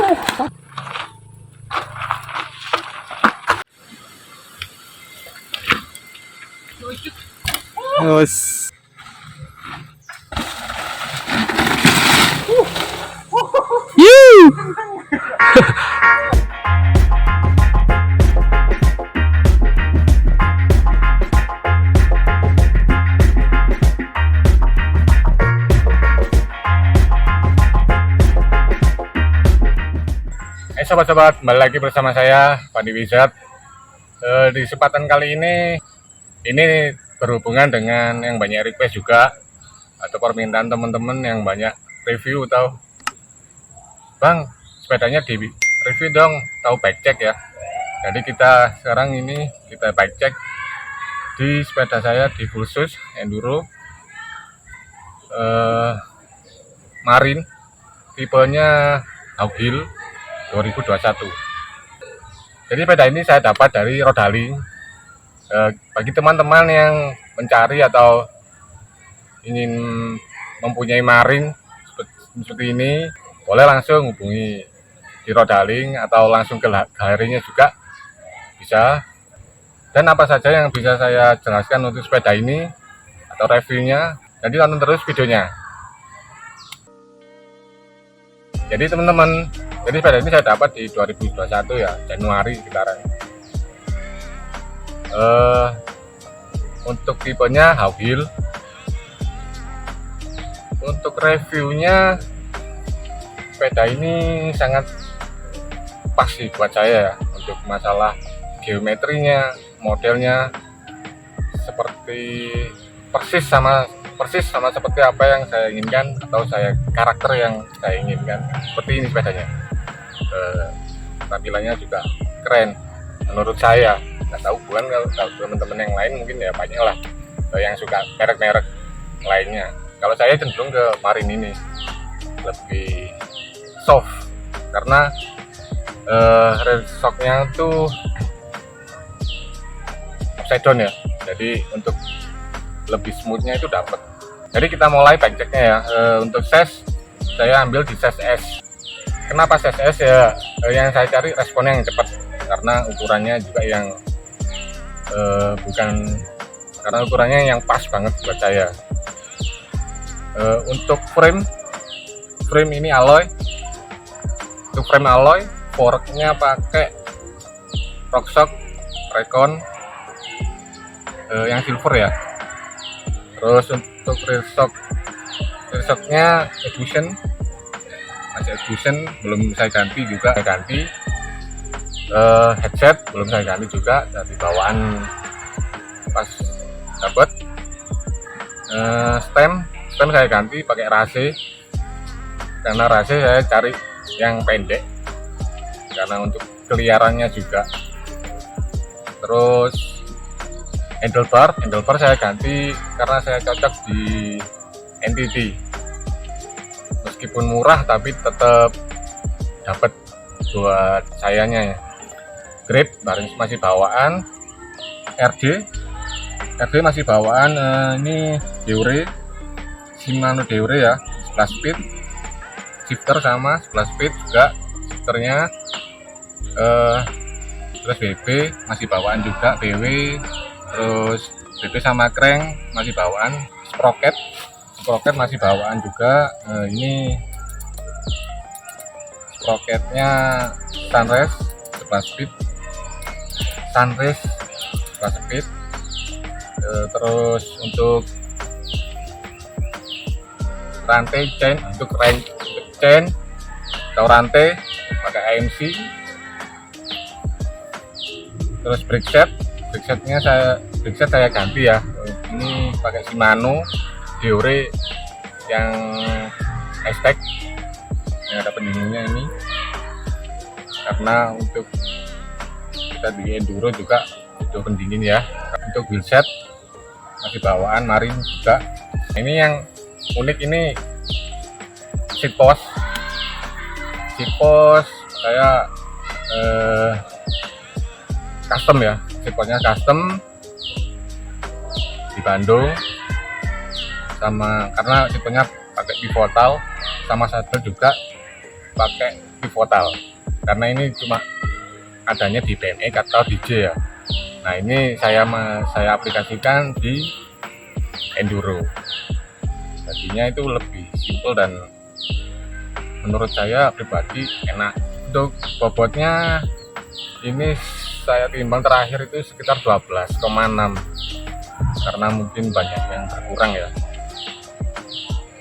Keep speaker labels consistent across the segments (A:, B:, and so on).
A: Terus sobat-sobat, kembali lagi bersama saya Pandi Wizard. Di kesempatan kali ini berhubungan dengan yang banyak request juga atau permintaan teman-teman yang banyak review atau Bang, sepedanya di review dong, tahu bike check ya. Jadi kita sekarang ini kita bike check di sepeda saya di Fulsus Enduro Marine, tipenya Hawkhill 2021. Jadi sepeda ini saya dapat dari Rodaling. Bagi teman-teman yang mencari atau ingin mempunyai Marine seperti ini, boleh langsung hubungi di Rodaling atau langsung ke galerinya juga bisa. Dan apa saja yang bisa saya jelaskan untuk sepeda ini atau reviewnya, jadi tonton terus videonya. Jadi teman-teman, jadi sepeda ini saya dapat di 2021 ya, Januari sekitaran. Untuk tipenya Hawkhill. Untuk reviewnya, sepeda ini sangat pas sih buat saya ya, untuk masalah geometrinya, modelnya seperti persis sama seperti apa yang saya inginkan atau karakter yang saya inginkan. Seperti ini sepedanya. Tampilannya juga keren menurut saya. Nggak tahu bukan kalau teman-teman yang lain mungkin ya banyak lah yang suka merek-merek lainnya. Kalau saya cenderung ke Marine ini lebih soft karena rear shocknya tuh upside down ya, jadi untuk lebih smoothnya itu dapat. Jadi kita mulai bike checknya ya. Untuk size saya ambil di size S. Kenapa size S ya? Yang saya cari responnya yang cepat karena ukurannya juga yang karena ukurannya yang pas banget buat saya. Untuk frame ini alloy. Untuk frame alloy, forknya pakai Rockshox Recon yang silver ya. Terus untuk rear shocknya masih Education, belum saya ganti juga. Headset belum saya ganti juga, dari bawaan pas dapat. Stem saya ganti pakai rase, karena rase saya cari yang pendek karena untuk keliarannya juga. Terus handlebar saya ganti karena saya cocok di NTT, meskipun murah tapi tetap dapat buat sayanya ya. Grip masih bawaan, RD masih bawaan. Ini Deore, Shimano Deore ya, 11 speed. Shifter sama 11 speed juga shifternya. Terus BB masih bawaan juga, BW. Terus BB sama crank masih bawaan. Sprocket masih bawaan juga. Ini sprocketnya Sunrise 11 speed. Terus untuk rantai chain, untuk chain atau rantai pakai AMC. Terus brake setnya saya ganti ya. Ini pakai Shimano Deore yang hashtag yang ada pendinginnya ini, karena untuk kita di enduro juga itu pendingin ya. Untuk wheelset masih bawaan Marine juga. Ini yang unik ini seat post saya custom ya, seat postnya custom di Bandung, sama karena tipenya pakai pivotal, sama saddle juga pakai pivotal, karena ini cuma adanya di BMX atau DJ ya. Nah ini saya aplikasikan di enduro, jadinya itu lebih simpel dan menurut saya pribadi enak. Untuk bobotnya ini saya timbang terakhir itu sekitar 12,6, karena mungkin banyak yang berkurang ya,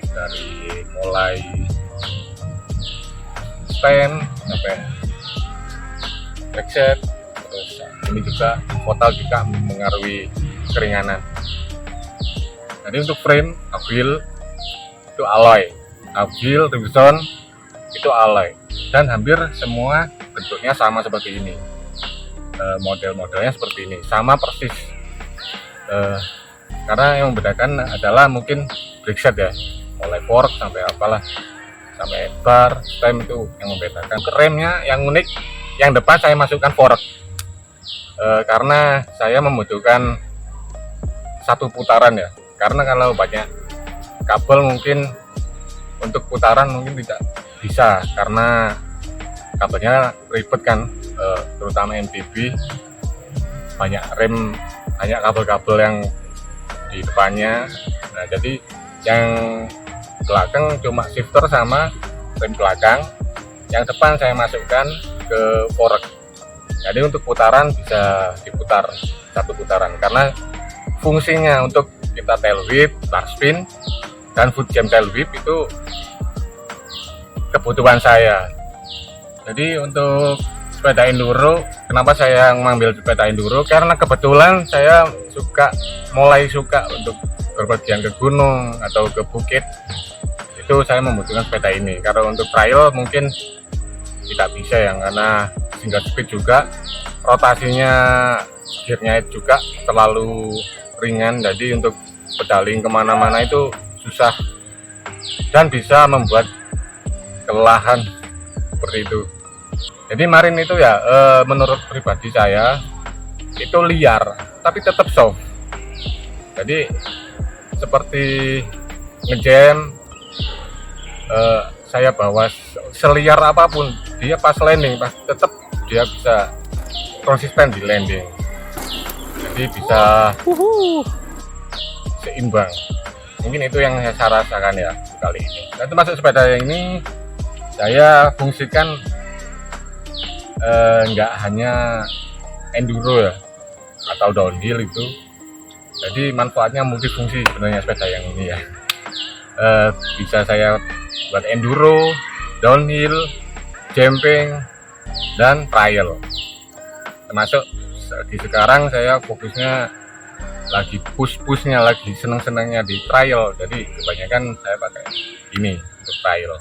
A: dari mulai stand sampai backset, terus ini juga total juga mengaruhi keringanan. Jadi untuk frame Awheel itu alloy, Awheel Ribson itu alloy, dan hampir semua bentuknya sama seperti ini. Model-modelnya seperti ini, sama persis. Karena yang membedakan adalah mungkin brake ya, mulai fork sampai apalah, sampai bar, stem itu yang membedakan. Remnya yang unik, yang depan saya masukkan fork, karena saya membutuhkan satu putaran ya. Karena kalau banyak kabel mungkin untuk putaran mungkin tidak bisa, karena kabelnya ribet kan, terutama MTB, banyak rem, banyak kabel-kabel yang di depannya. Nah jadi yang belakang cuma shifter sama rem belakang, yang depan saya masukkan ke fork. Jadi untuk putaran bisa diputar satu putaran, karena fungsinya untuk kita tail whip, bar spin, dan foot jam tail whip itu kebutuhan saya. Jadi untuk sepeda enduro, kenapa saya mengambil sepeda enduro? Karena kebetulan saya mulai suka untuk berpergian ke gunung atau ke bukit, itu saya membutuhkan sepeda ini. Karena untuk trail mungkin tidak bisa ya, karena single speed juga, rotasinya gearnya juga terlalu ringan, jadi untuk pedaling kemana-mana itu susah dan bisa membuat kelelahan seperti itu. Jadi marin itu ya, menurut pribadi saya itu liar tapi tetap soft. Jadi seperti ngejam, saya bawa seliar apapun, dia pas landing tetap dia bisa konsisten di landing, jadi bisa seimbang. Mungkin itu yang saya rasakan ya kali ini. Dan termasuk sepeda yang ini saya fungsikan nggak hanya enduro ya atau downhill itu, jadi manfaatnya multifungsi sebenarnya sepeda yang ini ya. Bisa saya buat enduro, downhill, jumping, dan trail. Termasuk di sekarang saya fokusnya lagi pushnya, lagi seneng-senengnya di trail, jadi kebanyakan saya pakai ini untuk trail.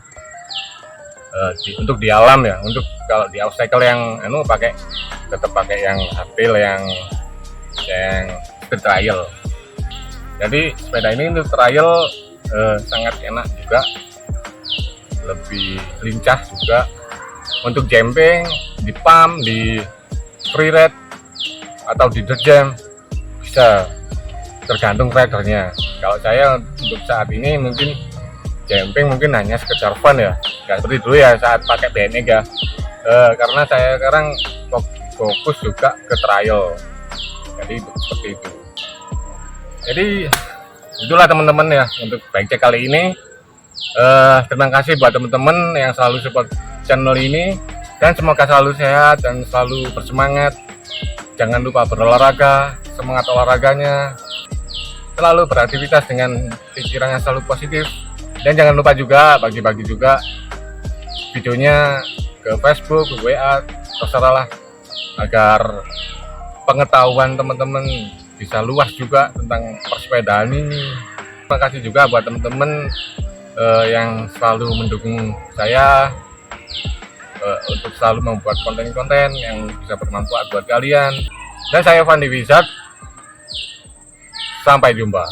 A: Untuk di alam ya, untuk kalau di obstacle yang tetap pakai yang hardtail, yang street trail. Jadi sepeda ini untuk trail sangat enak juga, lebih lincah juga. Untuk jumping, di pump, di freeride atau di dirt jam bisa, tergantung ridernya. Kalau saya untuk saat ini mungkin jumping mungkin hanya sekedar fun ya, nggak seperti dulu ya saat pakai BMX ya. Karena saya sekarang fokus juga ke trail, jadi seperti itu. Jadi itulah teman-teman ya untuk bike check kali ini. Terima kasih buat teman-teman yang selalu support channel ini, dan semoga selalu sehat dan selalu bersemangat. Jangan lupa berolahraga, semangat olahraganya, selalu beraktivitas dengan pikiran yang selalu positif. Dan jangan lupa juga bagi-bagi juga videonya ke Facebook, ke WA, terserahlah, agar pengetahuan teman-teman bisa luas juga tentang persepedaan ini. Terima kasih juga buat teman-teman yang selalu mendukung saya untuk selalu membuat konten-konten yang bisa bermanfaat buat kalian. Dan saya Fandi Wizard, sampai jumpa.